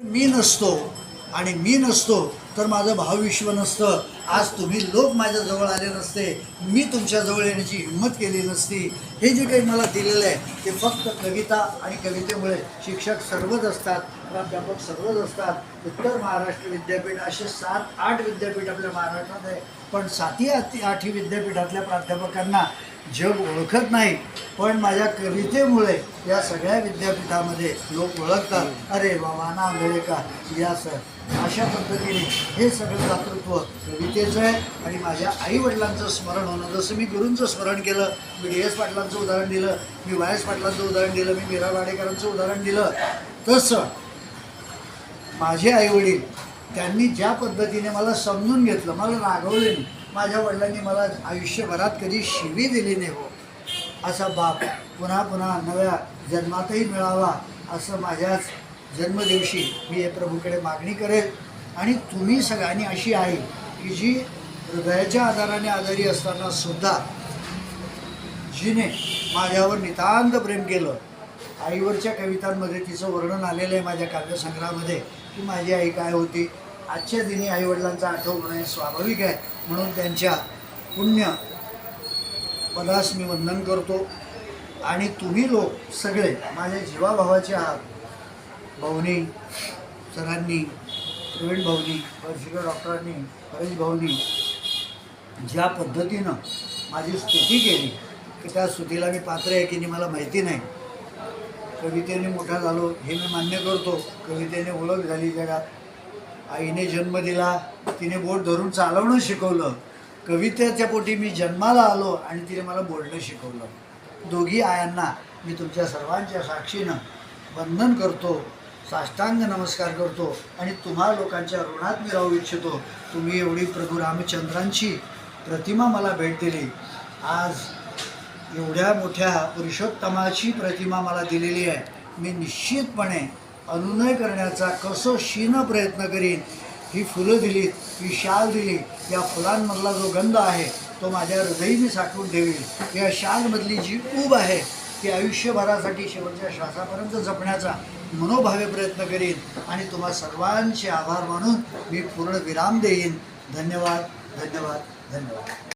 मी नसतो आणि मी नसतो तर माझं भावविश्व नसतं. आज तुम्ही लोक माझ्याजवळ आले नसते, मी तुमच्याजवळ येण्याची हिंमत केली नसती. हे जे काही मला दिलेलं आहे ते फक्त कविता आणि कवितेमुळे. शिक्षक सर्वच असतात, प्राध्यापक सर्वच असतात. उत्तर महाराष्ट्र विद्यापीठ असे 7-8 विद्यापीठ आपल्या महाराष्ट्रात आहे, पण 7ही-8ही विद्यापीठातल्या प्राध्यापकांना जग ओळखत नाही. पण माझ्या कवितेमुळे या सगळ्या विद्यापीठामध्ये लोक ओळखतात. अरे बाबा ना आंबेडकर या सर. अशा पद्धतीने हे सगळं दातृत्व कवितेचं आहे. आणि माझ्या आईवडिलांचं स्मरण होणं, जसं मी गुरूंचं स्मरण केलं, मी DS पाटलांचं उदाहरण दिलं, मी YS पाटलांचं उदाहरण दिलं, मी मीरा वाडेकरांचं उदाहरण दिलं, तसं माझे आईवडील त्यांनी ज्या पद्धतीने मला समजून घेतलं, मला रागवले नाही. माझ्या वडिलांनी मला आयुष्यभरात कधी शिवी दिली नाही. हो, असा बाप पुन्हा पुन्हा नव्या जन्मातही मिळावा असं माझ्याच जन्मदिवशी मी हे प्रभूकडे मागणी करेल. आणि तुम्ही सगळ्यांनी अशी आई की जी हृदयाच्या आधाराने आजारी असताना सुद्धा जिने माझ्यावर नितांत प्रेम केलं. आईवरच्या कवितांमध्ये तिचं वर्णन आलेलं आहे माझ्या काव्यसंग्रहामध्ये की माझी आई काय होती. आजच्या दिनी आईवडिलांचा आठवण हे स्वाभाविक आहे, म्हणून त्यांच्या पुण्य पदास मी वंदन करतो. आणि तुम्ही लोक सगळे माझ्या जीवाभावाचे आहात. भाऊनी सरांनी, प्रवीण भाऊनी, वर्षिकर डॉक्टरांनी, परेश भाऊनी ज्या पद्धतीनं माझी स्तुती केली की त्या स्तुतीला मी पात्र आहे की नाही मला माहिती नाही. कवितेने मोठा झालो हे मी मान्य करतो. कवितेने ओळख झाली जगात. आईने जन्म दिला, तिने बोट धरून चालवणं शिकवलं. कवितेच्या पोटी मी जन्माला आलो आणि तिने मला बोलणं शिकवलं. दोघी आयांना मी तुमच्या सर्वांच्या साक्षीनं वंदन करतो, साष्टांग नमस्कार करतो. आणि तुम्हा लोकांच्या ऋणात मी राहू इच्छितो. तुम्ही एवढी प्रभू रामचंद्रांची प्रतिमा मला भेट दिली. आज एवढ्या मोठ्या पुरुषोत्तमाची प्रतिमा मला दिलेली आहे. मी निश्चितपणे अनुनय करण्याचा कसोशीनं प्रयत्न करीन. ही फुलं दिलीत, ही शाल दिली, या फुलांमधला जो गंध आहे तो माझ्या हृदयी मी साठवून ठेवील. या शालमधली जी ऊब आहे ती आयुष्यभरासाठी शेवटच्या श्वासापर्यंत जपण्याचा मनोभावे प्रयत्न करीन. आणि तुम्हा सर्वांचे आभार मानून मी पूर्ण विराम देईन. धन्यवाद, धन्यवाद, धन्यवाद.